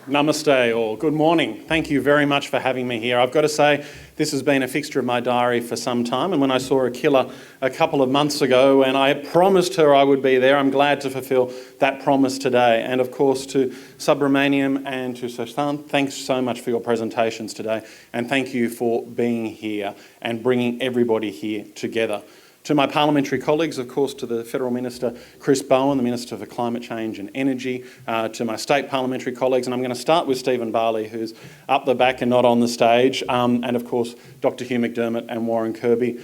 Namaste or good morning. Thank you very much for having me here. I've got to say, this has been a fixture of my diary for some time, and when I saw a killer a couple of months ago and I promised her I would be there, I'm glad to fulfil that promise today. And of course to Subramaniam and to Sushant, thanks so much for your presentations today, and thank you for being here and bringing everybody here together. To my parliamentary colleagues, of course, to the Federal Minister, Chris Bowen, the Minister for Climate Change and Energy, to my state parliamentary colleagues, and I'm going to start with Stephen Barley, who's up the back and not on the stage, and of course, Dr Hugh McDermott and Warren Kirby.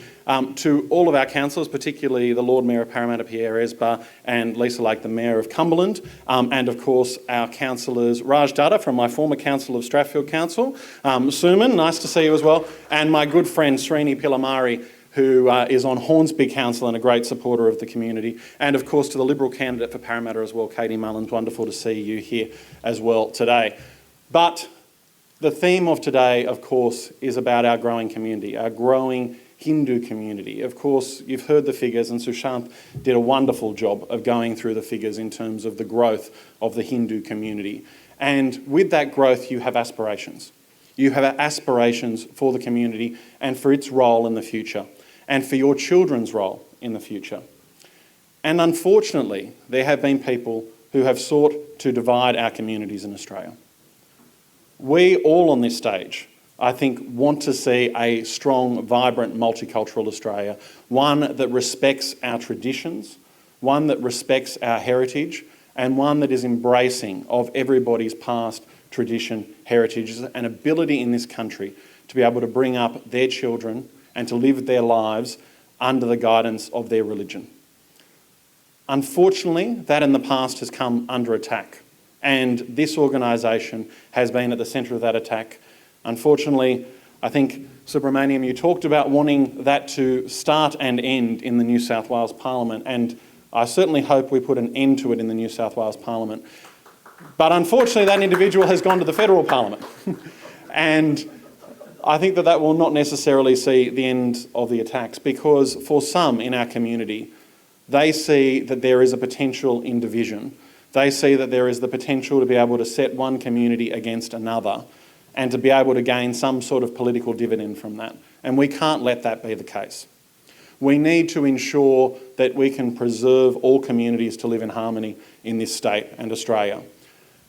To all of our councillors, particularly the Lord Mayor of Parramatta, Pierre Esbar, and Lisa Lake, the Mayor of Cumberland, and of course, our councillors, Raj Dutta from my former council of Strathfield Council, Suman, nice to see you as well, and my good friend Srini Pilamari, who is on Hornsby Council and a great supporter of the community, and of course to the Liberal candidate for Parramatta as well, Katie Mullins. Wonderful to see you here as well today. But the theme of today, of course, is about our growing community, our growing Hindu community. Of course, you've heard the figures, and Sushant did a wonderful job of going through the figures in terms of the growth of the Hindu community. And with that growth, you have aspirations. You have aspirations for the community and for its role in the future, and for your children's role in the future. And unfortunately, there have been people who have sought to divide our communities in Australia. We all on this stage, I think, want to see a strong, vibrant, multicultural Australia, one that respects our traditions, one that respects our heritage, and one that is embracing of everybody's past tradition, heritages, and ability in this country to be able to bring up their children and to live their lives under the guidance of their religion. Unfortunately, that in the past has come under attack, and this organisation has been at the centre of that attack. Unfortunately, I think, Subramaniam, you talked about wanting that to start and end in the New South Wales Parliament, and I certainly hope we put an end to it in the New South Wales Parliament. But unfortunately, that individual has gone to the federal parliament. And I think that will not necessarily see the end of the attacks, because for some in our community, they see that there is a potential in division. They see that there is the potential to be able to set one community against another and to be able to gain some sort of political dividend from that. And we can't let that be the case. We need to ensure that we can preserve all communities to live in harmony in this state and Australia.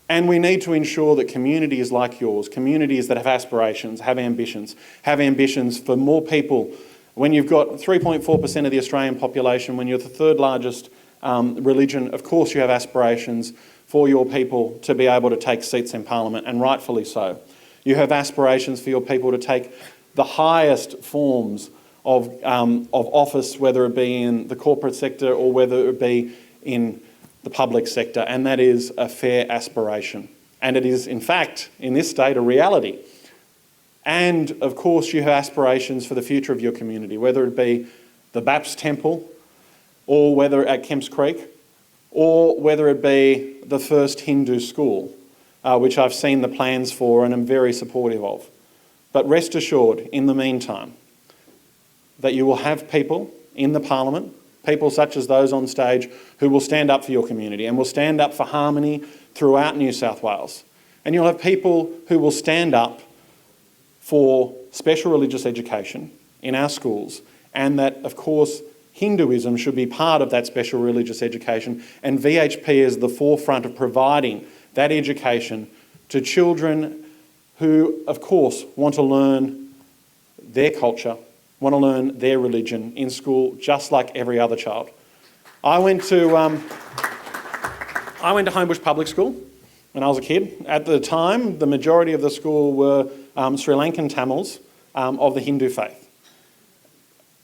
And we need to ensure that communities like yours, communities that have aspirations, have ambitions for more people. When you've got 3.4% of the Australian population, when you're the third largest religion, of course you have aspirations for your people to be able to take seats in Parliament, and rightfully so. You have aspirations for your people to take the highest forms of office, whether it be in the corporate sector or whether it be in the public sector, and that is a fair aspiration. And it is, in fact, in this state, a reality. And, of course, you have aspirations for the future of your community, whether it be the Baps Temple, or whether at Kemps Creek, or whether it be the first Hindu school, which I've seen the plans for and am very supportive of. But rest assured, in the meantime, that you will have people in the Parliament, people such as those on stage, who will stand up for your community and will stand up for harmony throughout New South Wales. And you'll have people who will stand up for special religious education in our schools, and that, of course, Hinduism should be part of that special religious education, and VHP is the forefront of providing that education to children who, of course, want to learn their culture, want to learn their religion in school, just like every other child. I went to Homebush Public School when I was a kid. At the time, the majority of the school were Sri Lankan Tamils of the Hindu faith.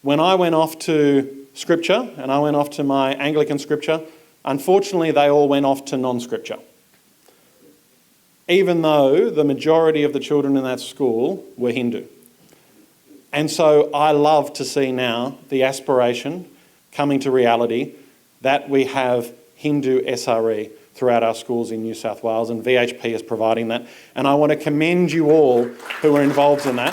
When I went off to Scripture, and I went off to my Anglican Scripture, unfortunately they all went off to non-Scripture. Even though the majority of the children in that school were Hindu. And so I love to see now the aspiration coming to reality that we have Hindu SRE throughout our schools in New South Wales, and VHP is providing that. And I want to commend you all who are involved in that.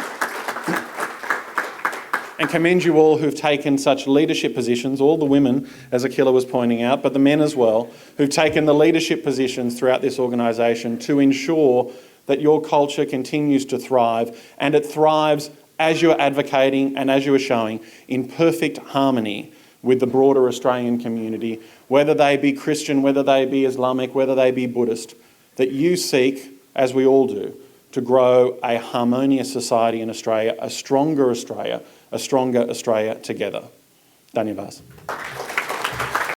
and commend you all who've taken such leadership positions, all the women, as Akila was pointing out, but the men as well, who've taken the leadership positions throughout this organisation to ensure that your culture continues to thrive, and it thrives, as you are advocating and as you are showing, in perfect harmony with the broader Australian community, whether they be Christian, whether they be Islamic, whether they be Buddhist, that you seek, as we all do, to grow a harmonious society in Australia, a stronger Australia together. Dhanyavad.